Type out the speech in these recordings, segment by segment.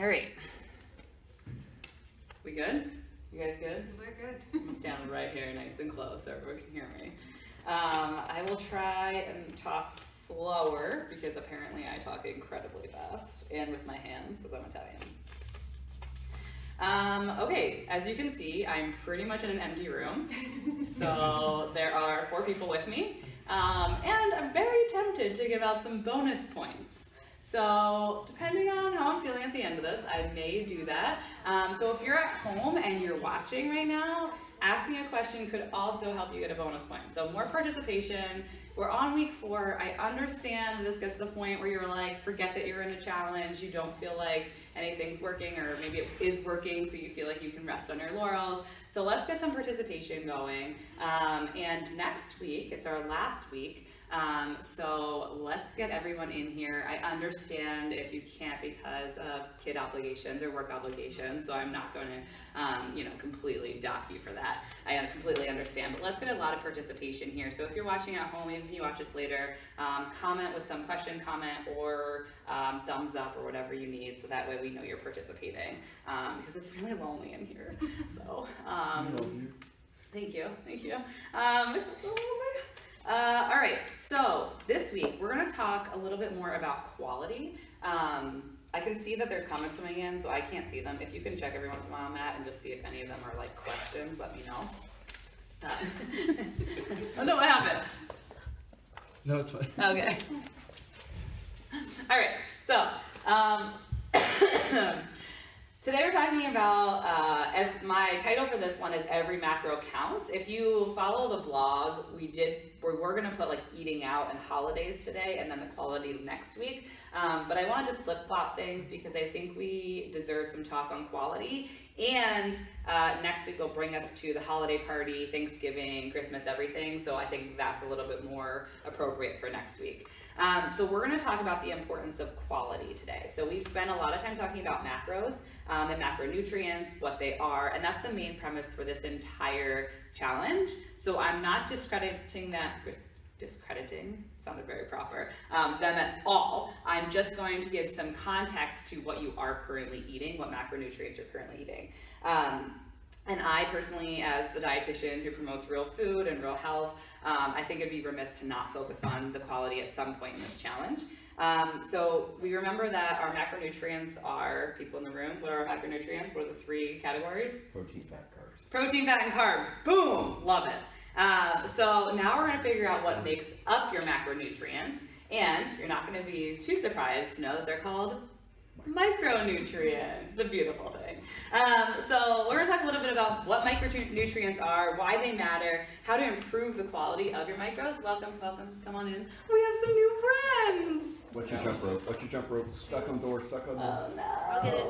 All right. We good? You guys good? We're good. I'm standing right here nice and close so everyone can hear me. I will try and talk slower because apparently I talk incredibly fast and with my hands because I'm Italian. Okay, as you can see, I'm pretty much in an empty room. So there are 4 people with me. And I'm very tempted to give out some bonus points. So depending on how I'm feeling at the end of this, I may do that. So if you're at home and you're watching right now, asking a question could also help you get a bonus point. So more participation. We're on week 4. I understand this gets to the point where you're like, forget that you're in a challenge. You don't feel like anything's working, or maybe it is working, so you feel like you can rest on your laurels. So let's get some participation going. And next week, it's our last week. So let's get everyone in here. I understand if you can't because of kid obligations or work obligations, so I'm not going to, completely dock you for that. I completely understand, but let's get a lot of participation here. So if you're watching at home, even if you watch this later, comment with some question, comment, or thumbs up or whatever you need, so that way we know you're participating, because it's really lonely in here. So, thank you. All right, so this week we're going to talk a little bit more about quality. I can see that there's comments coming in, so I can't see them. If you can check every once in a while, Matt, and just see if any of them are like questions, let me know. Oh no, what happened? No, it's fine. Okay. All right, so today we're talking about, my title for this one is Every Macro Counts. If you follow the blog, we're gonna put like eating out and holidays today and then the quality next week. But I wanted to flip-flop things because I think we deserve some talk on quality. And next week will bring us to the holiday party, Thanksgiving, Christmas, everything. So I think that's a little bit more appropriate for next week. So we're going to talk about the importance of quality today. So we've spent a lot of time talking about macros and macronutrients, what they are, and that's the main premise for this entire challenge. So I'm not discrediting sounded very proper, them at all. I'm just going to give some context to what you are currently eating, what macronutrients you're currently eating. And I personally, as the dietitian who promotes real food and real health, I think it'd be remiss to not focus on the quality at some point in this challenge. So we remember that our macronutrients are, people in the room, what are our macronutrients? What are the 3 categories? Protein, fat, carbs. Protein, fat, and carbs. Boom! Love it. So now we're going to figure out what makes up your macronutrients, and you're not going to be too surprised to know that they're called micronutrients. It's a beautiful thing. So we're going to talk a little bit about what micronutrients are, why they matter, how to improve the quality of your micros. Welcome, come on in. We have some new friends. What's your jump rope? Stuck on door, stuck on door. Oh no. I'll get it.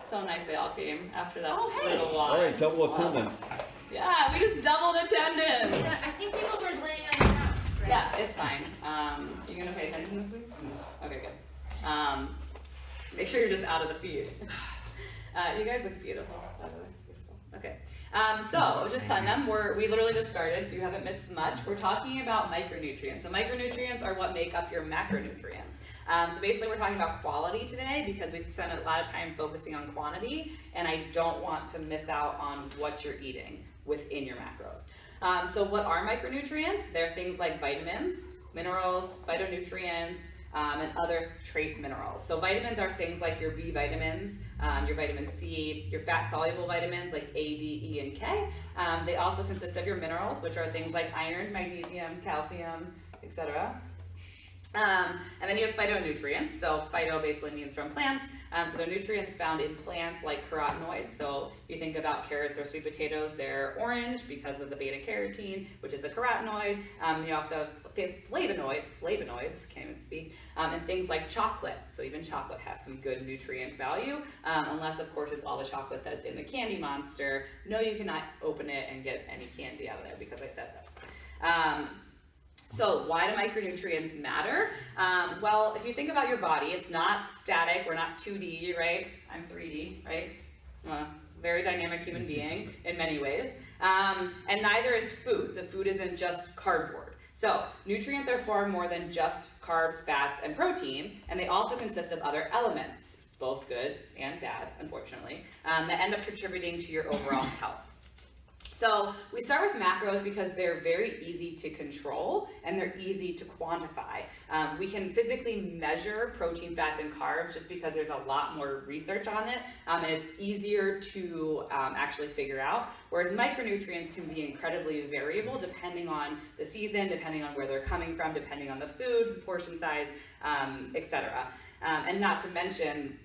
So nice they all came after that hey. little while. All right, double attendance. Yeah, we just doubled attendance. Yeah, I think people were laying on the couch. Right? Yeah, it's fine. You gonna pay attention this week? Okay, good. Make sure you're just out of the feed. You guys look beautiful, by the way. Beautiful. Okay. So I was just telling them, we literally just started, so you haven't missed much. We're talking about micronutrients. So micronutrients are what make up your macronutrients. So basically we're talking about quality today because we've spent a lot of time focusing on quantity, and I don't want to miss out on what you're eating within your macros. So what are micronutrients? They're things like vitamins, minerals, phytonutrients, and other trace minerals. So vitamins are things like your B vitamins, your vitamin C, your fat-soluble vitamins like A, D, E, and K. They also consist of your minerals, which are things like iron, magnesium, calcium, etc. And then you have phytonutrients. So phyto basically means from plants. So they're nutrients found in plants like carotenoids. So if you think about carrots or sweet potatoes, they're orange because of the beta carotene, which is a carotenoid. You also have flavonoids, can't even speak, and things like chocolate. So even chocolate has some good nutrient value, unless of course it's all the chocolate that's in the Candy Monster. No, you cannot open it and get any candy out of there because I said this. So why do micronutrients matter? Well, if you think about your body, it's not static. We're not 2D, right? I'm 3D, right? Very dynamic human being in many ways. And neither is food. So food isn't just cardboard. So nutrients are far more than just carbs, fats, and protein, and they also consist of other elements, both good and bad, unfortunately, that end up contributing to your overall health. So we start with macros because they're very easy to control and they're easy to quantify. We can physically measure protein, fats, and carbs just because there's a lot more research on it, and it's easier to actually figure out, whereas micronutrients can be incredibly variable depending on the season, depending on where they're coming from, depending on the food, the portion size, etc. And not to mention,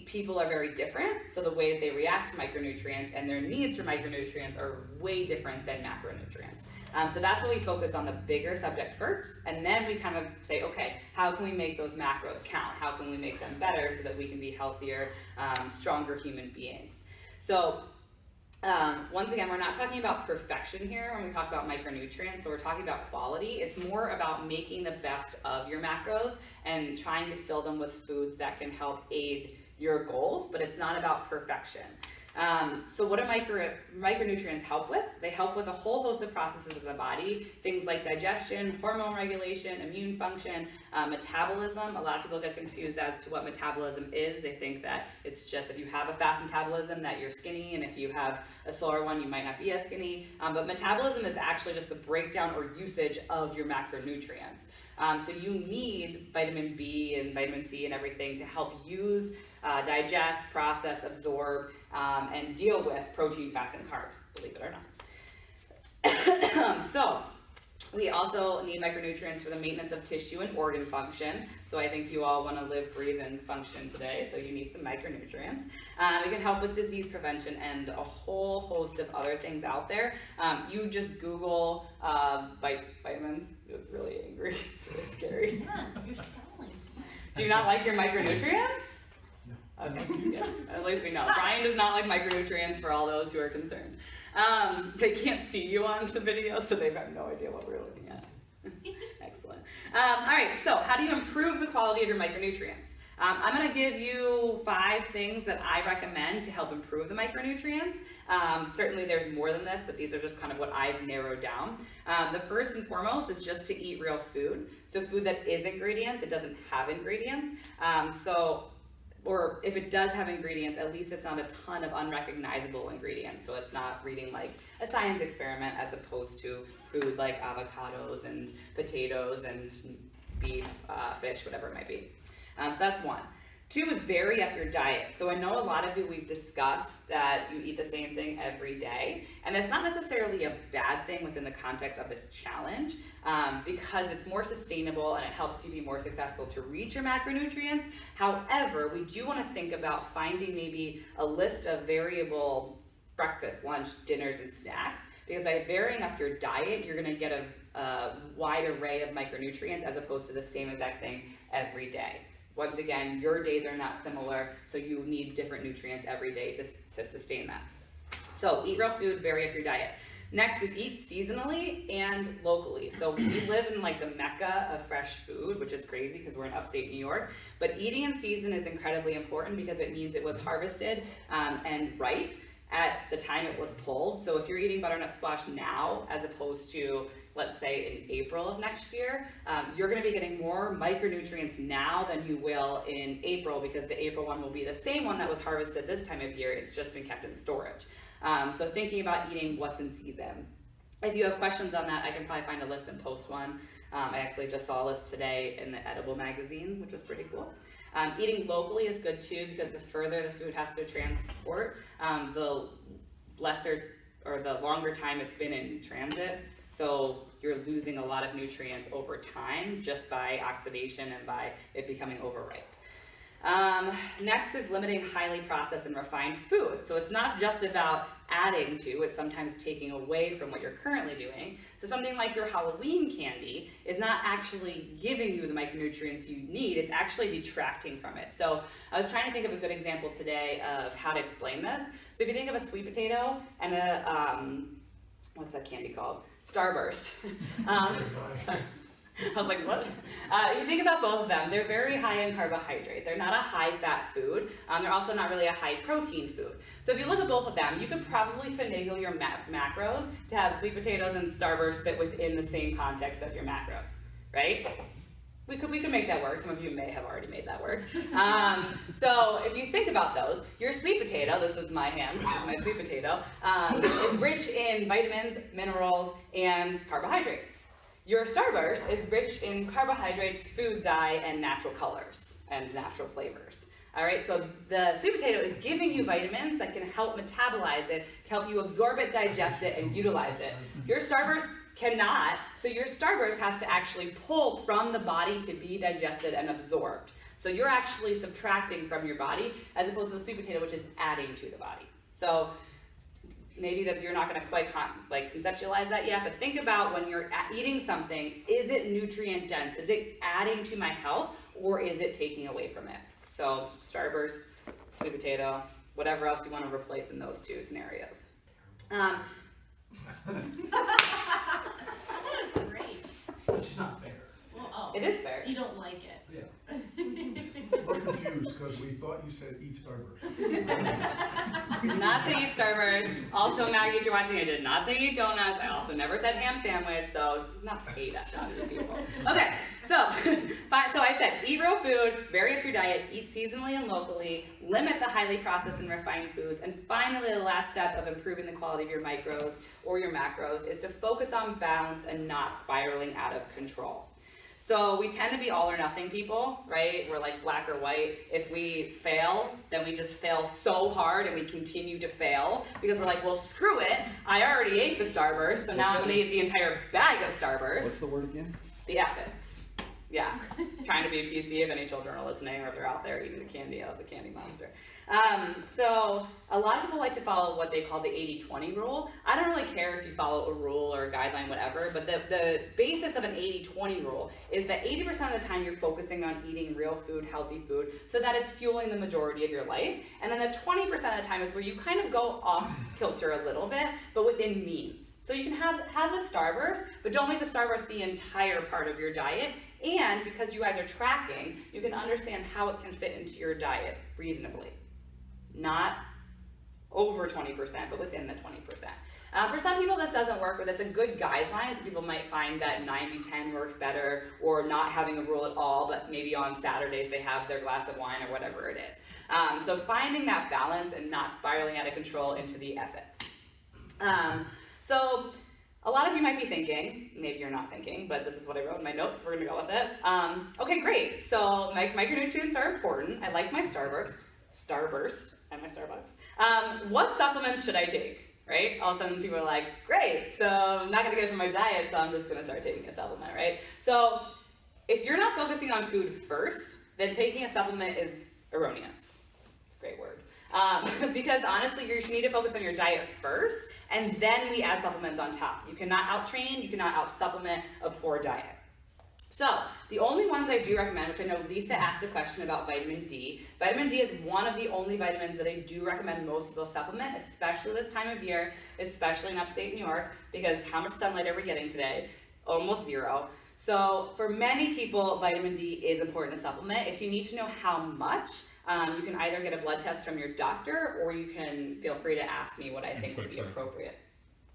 people are very different, so the way that they react to micronutrients and their needs for micronutrients are way different than macronutrients. So that's why we focus on the bigger subject first, and then we kind of say, okay, how can we make those macros count? How can we make them better so that we can be healthier, stronger human beings? So once again, we're not talking about perfection here when we talk about micronutrients, so we're talking about quality. It's more about making the best of your macros and trying to fill them with foods that can help aid your goals, but it's not about perfection. So what do micronutrients help with? They help with a whole host of processes of the body, things like digestion, hormone regulation, immune function, metabolism. A lot of people get confused as to what metabolism is. They think that it's just if you have a fast metabolism that you're skinny, and if you have a slower one, you might not be as skinny. But metabolism is actually just the breakdown or usage of your macronutrients. So you need vitamin B and vitamin C and everything to help use, digest, process, absorb, and deal with protein, fats, and carbs, believe it or not. So we also need micronutrients for the maintenance of tissue and organ function. So I think you all want to live, breathe, and function today, so you need some micronutrients. It can help with disease prevention and a whole host of other things out there. You just Google vitamins. It's really angry. It's really scary. Yeah, you're stalling. Do you not like your micronutrients? Okay, yeah, at least we know. Brian does not like micronutrients, for all those who are concerned. They can't see you on the video, so they have no idea what we're looking at. Excellent. All right, so how do you improve the quality of your micronutrients? I'm going to give you 5 things that I recommend to help improve the micronutrients. Certainly there's more than this, but these are just kind of what I've narrowed down. The first and foremost is just to eat real food. So food that is ingredients, it doesn't have ingredients. Or if it does have ingredients, at least it's not a ton of unrecognizable ingredients. So it's not reading like a science experiment as opposed to food like avocados and potatoes and beef, fish, whatever it might be. So that's 1. 2 is vary up your diet. So I know a lot of you, we've discussed that you eat the same thing every day, and that's not necessarily a bad thing within the context of this challenge, because it's more sustainable and it helps you be more successful to reach your macronutrients. However, we do want to think about finding maybe a list of variable breakfast, lunch, dinners, and snacks, because by varying up your diet, you're going to get a wide array of micronutrients as opposed to the same exact thing every day. Once again, your days are not similar, so you need different nutrients every day to sustain that. So eat real food, vary up your diet. Next is eat seasonally and locally. So we live in like the mecca of fresh food, which is crazy because we're in upstate New York. But eating in season is incredibly important because it means it was harvested and ripe at the time it was pulled. So if you're eating butternut squash now, as opposed to, let's say, in April of next year, you're gonna be getting more micronutrients now than you will in April, because the April one will be the same one that was harvested this time of year. It's just been kept in storage. So thinking about eating what's in season. If you have questions on that, I can probably find a list and post one. I actually just saw a list today in the Edible magazine, which was pretty cool. Eating locally is good too, because the further the food has to transport, the lesser or the longer time it's been in transit. So you're losing a lot of nutrients over time just by oxidation and by it becoming overripe. Next is limiting highly processed and refined food. So it's not just about adding to, it's sometimes taking away from what you're currently doing. So something like your Halloween candy is not actually giving you the micronutrients you need, it's actually detracting from it. So I was trying to think of a good example today of how to explain this. So if you think of a sweet potato and a, what's that candy called? Starburst. I was like, what? You think about both of them, they're very high in carbohydrate. They're not a high-fat food. They're also not really a high-protein food. So if you look at both of them, you could probably finagle your macros to have sweet potatoes and Starburst fit within the same context of your macros, right? We could make that work. Some of you may have already made that work. So if you think about those, your sweet potato, this is my hand, this is my sweet potato, is rich in vitamins, minerals, and carbohydrates. Your Starburst is rich in carbohydrates, food dye, and natural colors and natural flavors. All right, so the sweet potato is giving you vitamins that can help metabolize it, help you absorb it, digest it, and utilize it. Your Starburst cannot, so your Starburst has to actually pull from the body to be digested and absorbed. So you're actually subtracting from your body as opposed to the sweet potato, which is adding to the body. So maybe that you're not going to quite conceptualize that yet, but think about when you're eating something, is it nutrient dense? Is it adding to my health, or is it taking away from it? So Starburst, sweet potato, whatever else you want to replace in those two scenarios. That was great. It's just not fair. Well, oh, It is fair. you don't like it. Yeah. We're confused because we thought you said eat Starburst. Did not say eat Starburst. Also, Maggie, if you're watching, I did not say eat donuts. I also never said ham sandwich, so not hate that to other people. Okay, so I said eat real food, vary up your diet, eat seasonally and locally, limit the highly processed and refined foods, and finally the last step of improving the quality of your micros or your macros is to focus on balance and not spiraling out of control. So we tend to be all or nothing people, right? We're like black or white. If we fail, then we just fail so hard and we continue to fail because we're like, well, screw it. I already ate the Starburst, so now I'm gonna eat the entire bag of Starburst. What's the word again? The ethics. Yeah, trying to be PC if any children are listening or if they're out there eating the candy out of the candy monster. So a lot of people like to follow what they call the 80-20 rule. I don't really care if you follow a rule or a guideline, whatever, but the basis of an 80-20 rule is that 80% of the time you're focusing on eating real food, healthy food, so that it's fueling the majority of your life. And then the 20% of the time is where you kind of go off kilter a little bit, but within means. So you can have the Starburst, but don't make the Starburst the entire part of your diet. And because you guys are tracking, you can understand how it can fit into your diet reasonably. Not over 20%, but within the 20%. For some people this doesn't work, but that's a good guideline. So people might find that 90-10 works better, or not having a rule at all, but maybe on Saturdays they have their glass of wine or whatever it is. So finding that balance and not spiraling out of control into the ethics. So a lot of you might be thinking, maybe you're not thinking, but this is what I wrote in my notes, we're gonna go with it. Okay, great, so micronutrients are important. I like my Starburst and my Starbucks. What supplements should I take, right? All of a sudden people are like, great, so I'm not gonna get it from my diet, so I'm just gonna start taking a supplement, right? So if you're not focusing on food first, then taking a supplement is erroneous. It's a great word. Because honestly, you need to focus on your diet first, and then we add supplements on top. You cannot out-train, you cannot out-supplement a poor diet. So, the only ones I do recommend, which I know Lisa asked a question about vitamin D. Vitamin D is one of the only vitamins that I do recommend most people supplement, especially this time of year, especially in upstate New York, because how much sunlight are we getting today? Almost zero. So, for many people, vitamin D is important to supplement. If you need to know how much, you can either get a blood test from your doctor, or you can feel free to ask me what I think would be appropriate.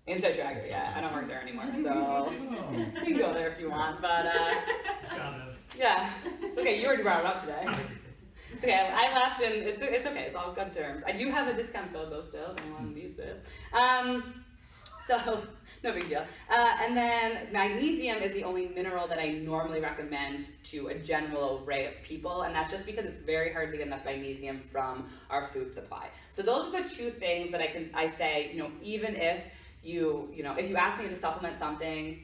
Inside Tracker, yeah, I don't work there anymore, so you can go there if you want, but yeah. Okay, you already brought it up today. Okay, I left and it's okay, it's all good terms. I do have a discount code though still, if anyone needs it. So, no big deal. And then magnesium is the only mineral that I normally recommend to a general array of people, and that's just because it's very hard to get enough magnesium from our food supply. So those are the two things that I say, even if if you ask me to supplement something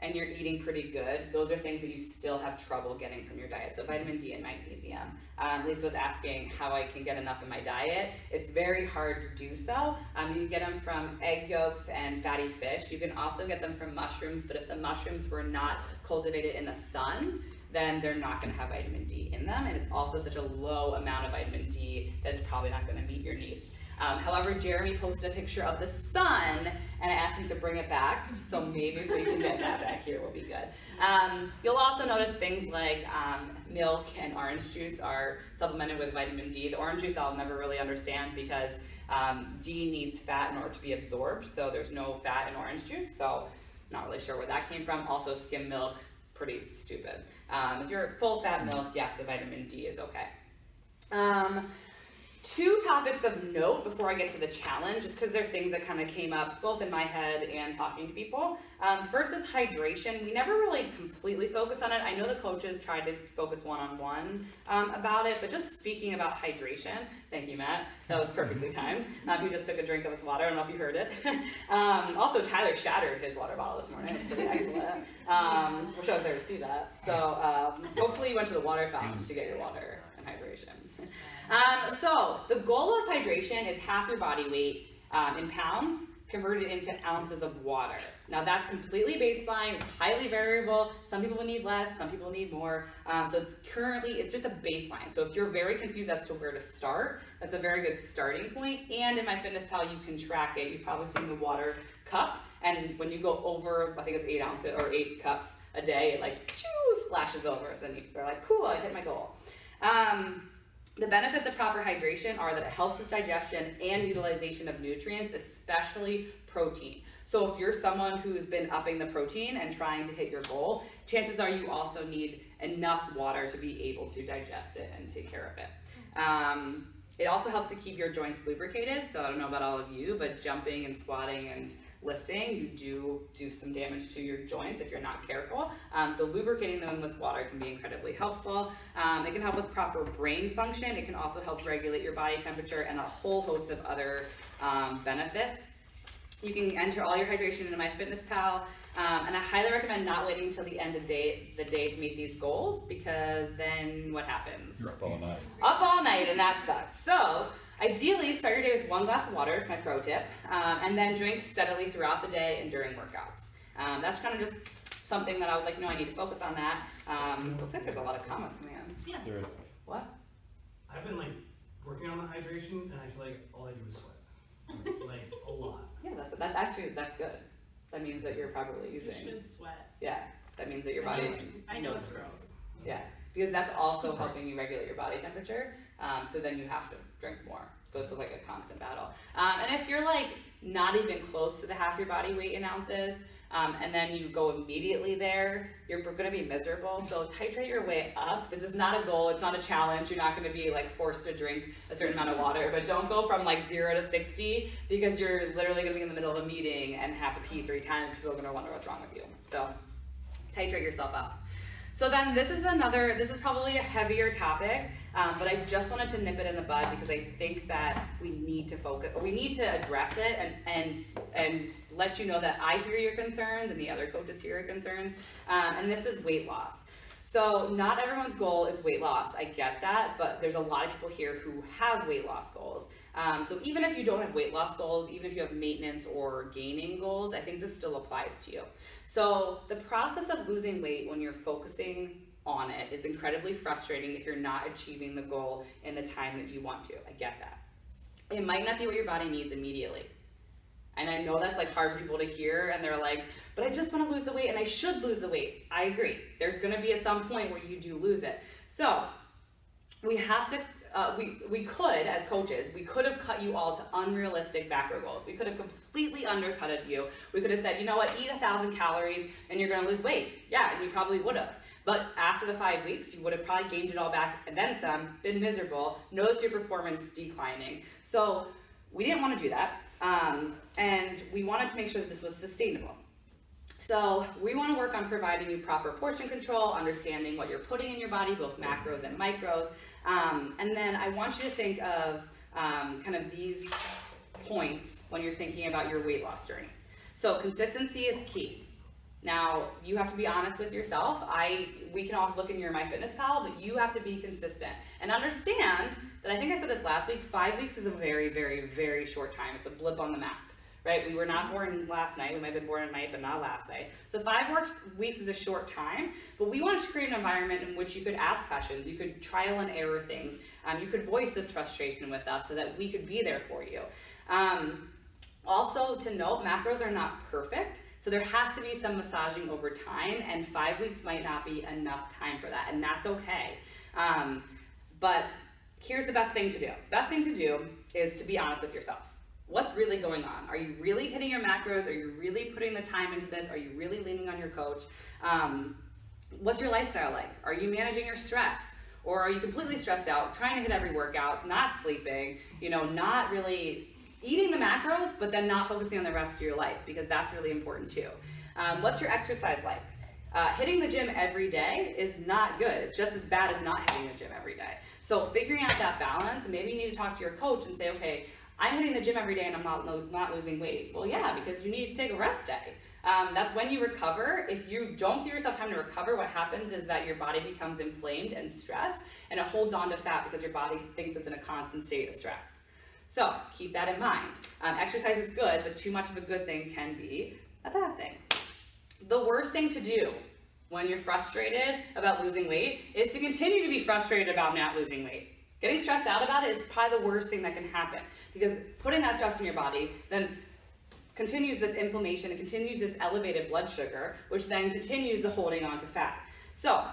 and you're eating pretty good, those are things that you still have trouble getting from your diet. So vitamin D and magnesium. Lisa was asking how I can get enough in my diet. It's very hard to do so. You can get them from egg yolks and fatty fish. You can also get them from mushrooms, but if the mushrooms were not cultivated in the sun, then they're not going to have vitamin D in them, and it's also such a low amount of vitamin D that it's probably not going to meet your needs. However, Jeremy posted a picture of the sun, and I asked him to bring it back, so maybe if we can get that back here, we'll be good. You'll also notice things like milk and orange juice are supplemented with vitamin D. The orange juice I'll never really understand because D needs fat in order to be absorbed, so there's no fat in orange juice, so not really sure where that came from. Also, skim milk, pretty stupid. If you're full fat milk, yes, the vitamin D is okay. Two topics of note before I get to the challenge, just because they're things that kind of came up both in my head and talking to people. First is hydration. We never really completely focused on it. I know the coaches tried to focus one-on-one about it, but just speaking about hydration, thank you, Matt. That was perfectly timed. He just took a drink of his water. I don't know if you heard it. Also, Tyler shattered his water bottle this morning. It was pretty excellent. Wish I was there to see that. So hopefully you went to the water fountain to get your water and hydration. So the goal of hydration is half your body weight in pounds converted into ounces of water. Now that's completely baseline, it's highly variable. Some people will need less, some people need more. So it's just a baseline. So if you're very confused as to where to start, that's a very good starting point. And in MyFitnessPal, you can track it. You've probably seen the water cup, and when you go over, I think it's 8 ounces or 8 cups a day, it like splashes over. So then you're like, cool, I hit my goal. The benefits of proper hydration are that it helps with digestion and utilization of nutrients, especially protein. So if you're someone who's been upping the protein and trying to hit your goal, chances are you also need enough water to be able to digest it and take care of it. It also helps to keep your joints lubricated. So I don't know about all of you, but jumping and squatting and lifting, you do some damage to your joints if you're not careful. So lubricating them with water can be incredibly helpful. It can help with proper brain function. It can also help regulate your body temperature and a whole host of other benefits. You can enter all your hydration into MyFitnessPal, and I highly recommend not waiting until the end of the day to meet these goals, because then what happens? You're up all night. Up all night, and that sucks. So ideally, start your day with 1 glass of water, is my pro tip, and then drink steadily throughout the day and during workouts. That's kind of just something that I was like, no, I need to focus on that. Looks like there's a lot of comments coming in. Yeah. There is. What? I've been like working on the hydration, and I feel like all I do is sweat, like a lot. Yeah, that's good. That means that you're properly You using. should sweat. Yeah, that means that your body's. I know it's gross. Yeah, because that's also helping you regulate your body temperature. So then you have to drink more. So it's like a constant battle. And if you're like not even close to the half your body weight in ounces, and then you go immediately there, you're gonna be miserable. So titrate your way up. This is not a goal, it's not a challenge. You're not gonna be like forced to drink a certain amount of water, but don't go from like 0 to 60, because you're literally gonna be in the middle of a meeting and have to pee 3 times. People are gonna wonder what's wrong with you. So titrate yourself up. So then this is probably a heavier topic, but I just wanted to nip it in the bud because I think that we need to address it and let you know that I hear your concerns and the other coaches hear your concerns, and this is weight loss. So not everyone's goal is weight loss, I get that, but there's a lot of people here who have weight loss goals. So even if you don't have weight loss goals, even if you have maintenance or gaining goals, I think this still applies to you. So the process of losing weight when you're focusing on it is incredibly frustrating if you're not achieving the goal in the time that you want to. I get that. It might not be what your body needs immediately. And I know that's like hard for people to hear, and they're like, but I just want to lose the weight and I should lose the weight. I agree. There's going to be at some point where you do lose it. So we have to we could, as coaches, we could have cut you all to unrealistic macro goals. We could have completely undercutted you. We could have said, you know what, eat 1,000 calories and you're gonna lose weight. Yeah, and you probably would have. But after the 5 weeks, you would have probably gained it all back and then some, been miserable, noticed your performance declining. So we didn't want to do that. And we wanted to make sure that this was sustainable. So we want to work on providing you proper portion control, understanding what you're putting in your body, both macros and micros. And then I want you to think of kind of these points when you're thinking about your weight loss journey. So consistency is key. Now, you have to be honest with yourself. We can all look in your MyFitnessPal, but you have to be consistent. And understand that, I think I said this last week, 5 weeks is a very, very, very short time. It's a blip on the map, right? We were not born last night. We might have been born tonight, but not last night. So 5 weeks is a short time, but we wanted to create an environment in which you could ask questions, you could trial and error things, you could voice this frustration with us so that we could be there for you. Also to note, macros are not perfect, so there has to be some massaging over time, and 5 weeks might not be enough time for that, and that's okay. But here's the best thing to do. Best thing to do is to be honest with yourself. What's really going on? Are you really hitting your macros? Are you really putting the time into this? Are you really leaning on your coach? What's your lifestyle like? Are you managing your stress? Or are you completely stressed out, trying to hit every workout, not sleeping, not really eating the macros, but then not focusing on the rest of your life, because that's really important too. What's your exercise like? Hitting the gym every day is not good. It's just as bad as not hitting the gym every day. So figuring out that balance, maybe you need to talk to your coach and say, okay, I'm hitting the gym every day and I'm not losing weight. Well, yeah, because you need to take a rest day. That's when you recover. If you don't give yourself time to recover, what happens is that your body becomes inflamed and stressed, and it holds on to fat because your body thinks it's in a constant state of stress. So keep that in mind. Exercise is good, but too much of a good thing can be a bad thing. The worst thing to do when you're frustrated about losing weight is to continue to be frustrated about not losing weight. Getting stressed out about it is probably the worst thing that can happen, because putting that stress in your body then continues this inflammation, it continues this elevated blood sugar, which then continues the holding on to fat. So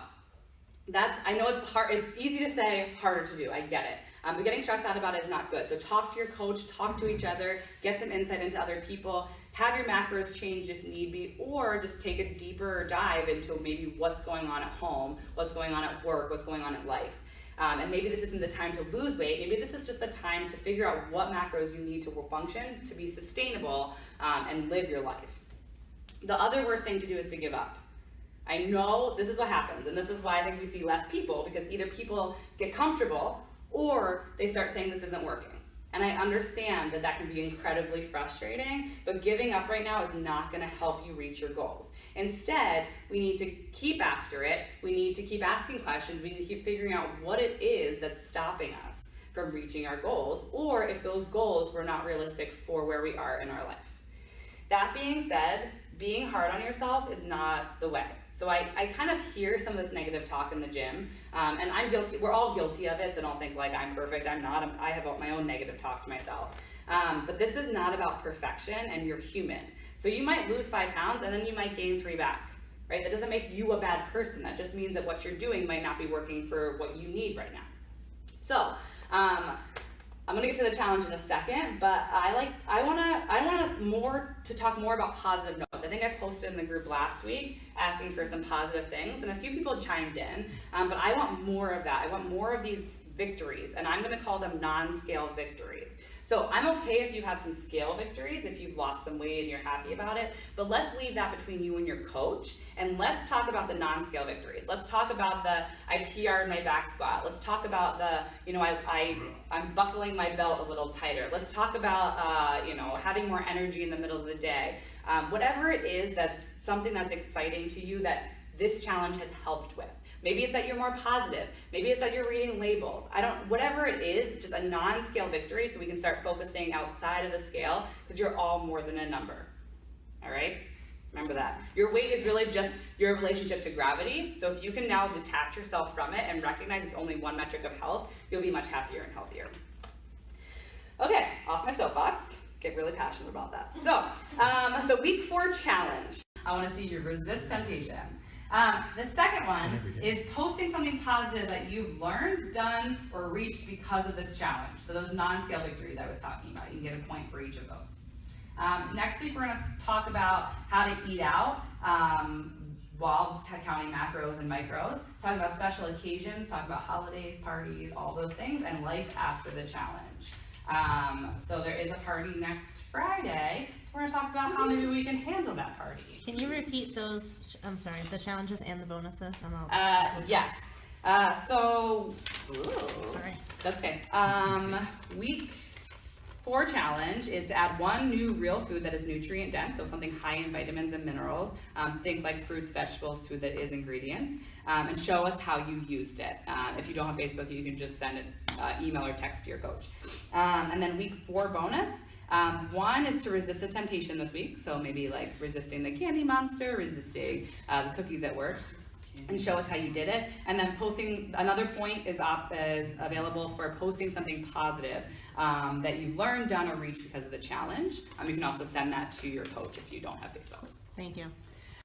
I know it's hard, it's easy to say, harder to do, I get it. But getting stressed out about it is not good. So talk to your coach, talk to each other, get some insight into other people, have your macros changed if need be, or just take a deeper dive into maybe what's going on at home, what's going on at work, what's going on in life. And maybe this isn't the time to lose weight, maybe this is just the time to figure out what macros you need to function, to be sustainable, and live your life. The other worst thing to do is to give up. I know this is what happens, and this is why I think we see less people, because either people get comfortable or they start saying this isn't working. And I understand that that can be incredibly frustrating, but giving up right now is not going to help you reach your goals. Instead, we need to keep after it. We need to keep asking questions. We need to keep figuring out what it is that's stopping us from reaching our goals, or if those goals were not realistic for where we are in our life. That being said, being hard on yourself is not the way. So I kind of hear some of this negative talk in the gym, and I'm guilty, we're all guilty of it, so don't think like I'm perfect, I'm not, I have my own negative talk to myself. But this is not about perfection, and you're human. So you might lose 5 pounds and then you might gain 3 back, right? That doesn't make you a bad person, that just means that what you're doing might not be working for what you need right now. So, I'm gonna get to the challenge in a second, but I want us to talk more about positive notes. I think I posted in the group last week asking for some positive things, and a few people chimed in, but I want more of that. I want more of these victories, and I'm gonna call them non-scale victories. So I'm okay if you have some scale victories, if you've lost some weight and you're happy about it, but let's leave that between you and your coach, and let's talk about the non-scale victories. Let's talk about the, I PR'd my back squat. Let's talk about the, I'm buckling my belt a little tighter. Let's talk about, having more energy in the middle of the day. Whatever it is that's something that's exciting to you that this challenge has helped with. Maybe it's that you're more positive. Maybe it's that you're reading labels. Whatever it is, just a non-scale victory so we can start focusing outside of the scale, because you're all more than a number, all right? Remember that. Your weight is really just your relationship to gravity, so if you can now detach yourself from it and recognize it's only one metric of health, you'll be much happier and healthier. Okay, off my soapbox. Get really passionate about that. So, the week 4 challenge. I wanna see you resist temptation. The second one is posting something positive that you've learned, done, or reached because of this challenge. So those non-scale victories I was talking about, you can get a point for each of those. Next week we're going to talk about how to eat out while counting macros and micros, talk about special occasions, talk about holidays, parties, all those things, and life after the challenge. So there is a party next Friday, so we're going to talk about how maybe we can handle that party. Can you repeat those, the challenges and the bonuses? And Yes. Ooh, sorry. that's okay. Week 4 challenge is to add 1 new real food that is nutrient dense, so something high in vitamins and minerals. Think like fruits, vegetables, food that is ingredients, and show us how you used it. If you don't have Facebook, you can just send an email or text to your coach. And then week 4 bonus One is to resist a temptation this week, so maybe like resisting the candy monster, resisting the cookies at work, and show us how you did it. And then posting, another point is available for posting something positive that you've learned, done, or reached because of the challenge. You can also send that to your coach if you don't have Facebook. Thank you.